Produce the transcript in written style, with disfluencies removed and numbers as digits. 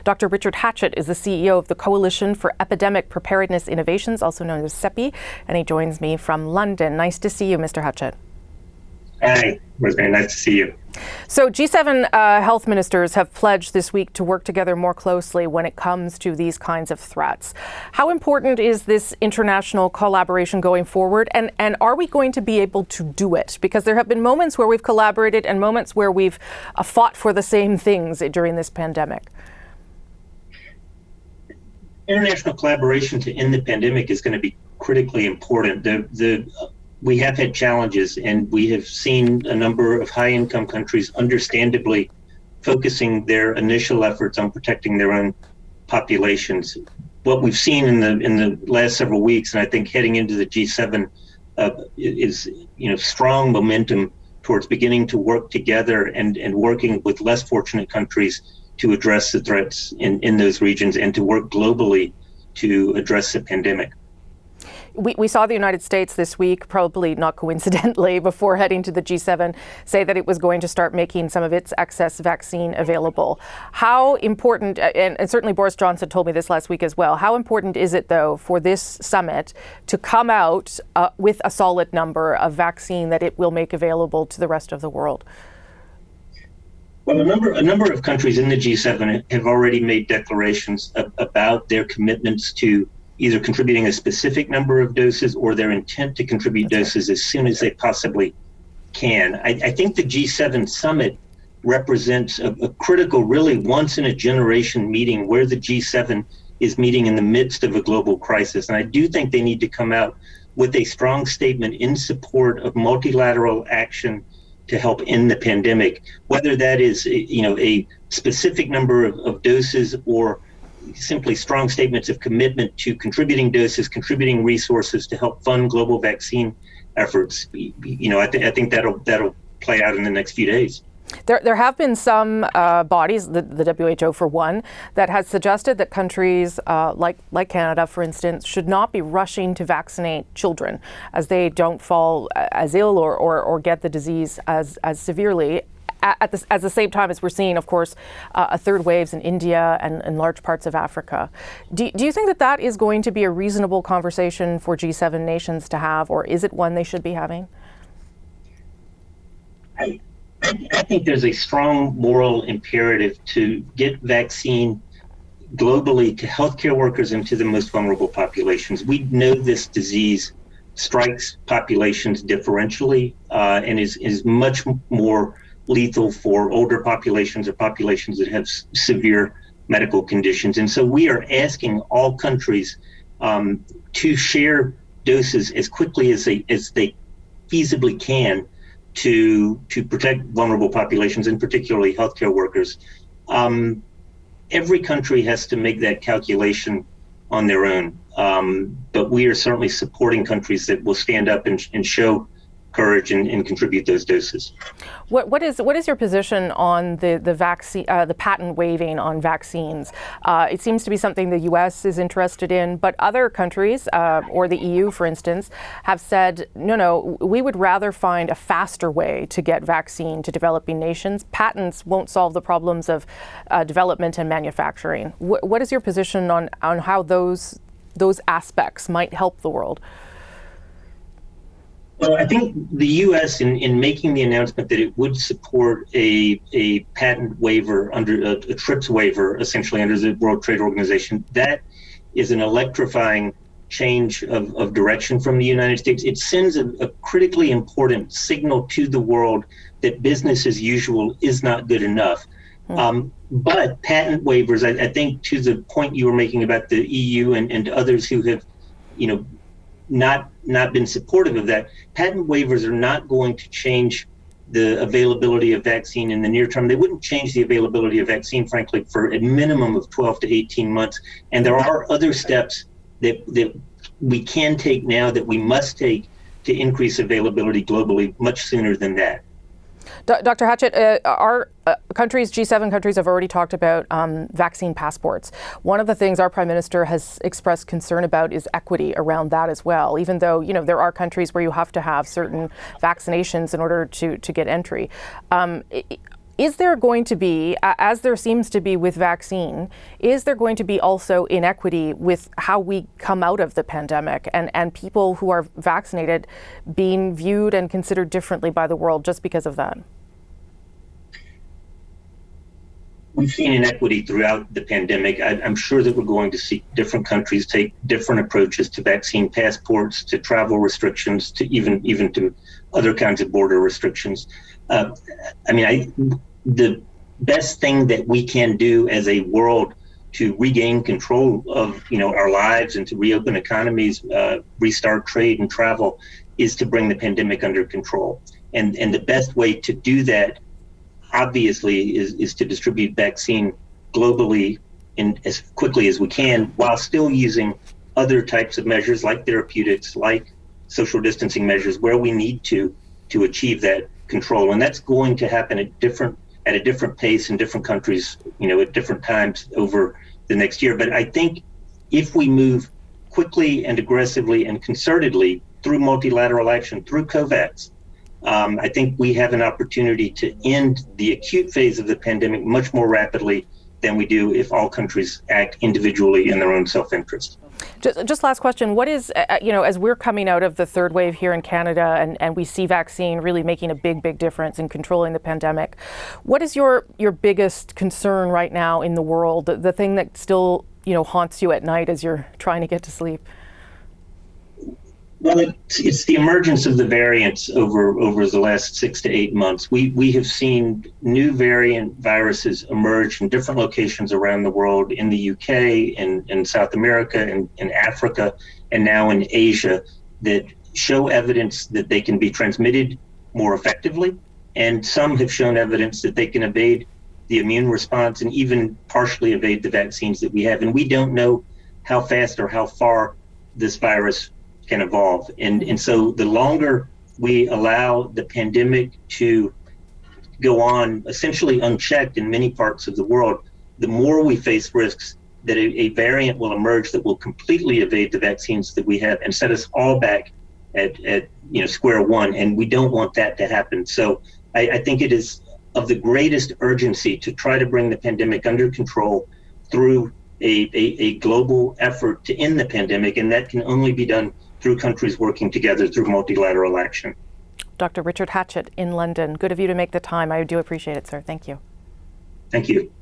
Dr. Richard Hatchett is the CEO of the Coalition for Epidemic Preparedness Innovations, also known as CEPI, and he joins me from London. Nice to see you, Mr. Hatchett. Hi, Rosemary, nice to see you. So G7 health ministers have pledged this week to work together more closely when it comes to these kinds of threats. How important is this international collaboration going forward? And are we going to be able to do it? Because there have been moments where we've collaborated and moments where we've fought for the same things during this pandemic. International collaboration to end the pandemic is going to be critically important. We have had challenges, and we have seen a number of high-income countries understandably focusing their initial efforts on protecting their own populations. What we've seen in the last several weeks, and I think heading into the G7, is strong momentum towards beginning to work together and working with less fortunate countries to address the threats in those regions and to work globally to address the pandemic. We saw the United States this week, probably not coincidentally, before heading to the G7, say that it was going to start making some of its excess vaccine available. How important, and certainly Boris Johnson told me this last week as well, how important is it, though, for this summit to come out with a solid number of vaccine that it will make available to the rest of the world? Well, a number of countries in the G7 have already made declarations about their commitments to either contributing a specific number of doses or their intent to contribute doses as soon as they possibly can. I think the G7 summit represents a critical, really once-in-a-generation meeting where the G7 is meeting in the midst of a global crisis. And I do think they need to come out with a strong statement in support of multilateral action to help end the pandemic, whether that is a specific number of doses or simply strong statements of commitment to contributing doses, contributing resources to help fund global vaccine efforts. I think that'll play out in the next few days. There have been some bodies, the WHO for one, that has suggested that countries like Canada, for instance, should not be rushing to vaccinate children as they don't fall as ill or get the disease as severely. At the same time as we're seeing, of course, a third waves in India and large parts of Africa. Do you think that is going to be a reasonable conversation for G7 nations to have, or is it one they should be having? I think there's a strong moral imperative to get vaccine globally to healthcare workers and to the most vulnerable populations. We know this disease strikes populations differentially and is much more lethal for older populations or populations that have severe medical conditions. And so we are asking all countries to share doses as quickly as they feasibly can to protect vulnerable populations, and particularly healthcare workers. Every country has to make that calculation on their own. But we are certainly supporting countries that will stand up and show courage and contribute those doses. What is your position on the vaccine, the patent waiving on vaccines? It seems to be something the U.S. is interested in, but other countries, or the EU, for instance, have said, no, we would rather find a faster way to get vaccine to developing nations. Patents won't solve the problems of development and manufacturing. What is your position on how those aspects might help the world? Well, I think the U.S. in making the announcement that it would support a patent waiver under a TRIPS waiver, essentially under the World Trade Organization, that is an electrifying change of direction from the United States. It sends a critically important signal to the world that business as usual is not good enough. But patent waivers, I think, to the point you were making about the EU and others who have, not been supportive of that, patent waivers are not going to change the availability of vaccine in the near term. They wouldn't change the availability of vaccine, frankly, for a minimum of 12 to 18 months. And there are other steps that we can take now that we must take to increase availability globally much sooner than that. Dr. Hatchett, our G7 countries have already talked about vaccine passports. One of the things our Prime Minister has expressed concern about is equity around that as well, even though, there are countries where you have to have certain vaccinations in order to get entry. Is there going to be, as there seems to be with vaccine, is there going to be also inequity with how we come out of the pandemic and people who are vaccinated being viewed and considered differently by the world just because of that? We've seen inequity throughout the pandemic. I'm sure that we're going to see different countries take different approaches to vaccine passports, to travel restrictions, to even to other kinds of border restrictions. The best thing that we can do as a world to regain control of our lives and to reopen economies, restart trade and travel, is to bring the pandemic under control. And the best way to do that, obviously, is to distribute vaccine globally and as quickly as we can, while still using other types of measures like therapeutics, like social distancing measures, where we need to achieve that control. And that's going to happen at a different pace in different countries, at different times over the next year. But I think if we move quickly and aggressively and concertedly through multilateral action, through COVAX, I think we have an opportunity to end the acute phase of the pandemic much more rapidly than we do if all countries act individually in their own self-interest. Just last question. What is, as we're coming out of the third wave here in Canada and we see vaccine really making a big difference in controlling the pandemic, what is your biggest concern right now in the world, the thing that still, haunts you at night as you're trying to get to sleep? Well, it's the emergence of the variants over the last 6 to 8 months. We have seen new variant viruses emerge in different locations around the world, in the UK, in South America, in Africa, and now in Asia, that show evidence that they can be transmitted more effectively. And some have shown evidence that they can evade the immune response and even partially evade the vaccines that we have. And we don't know how fast or how far this virus can evolve. And so the longer we allow the pandemic to go on essentially unchecked in many parts of the world, the more we face risks that a variant will emerge that will completely evade the vaccines that we have and set us all back at square one. And we don't want that to happen. So I think it is of the greatest urgency to try to bring the pandemic under control through a global effort to end the pandemic. And that can only be done through countries working together through multilateral action. Dr. Richard Hatchett in London. Good of you to make the time. I do appreciate it, sir. Thank you. Thank you.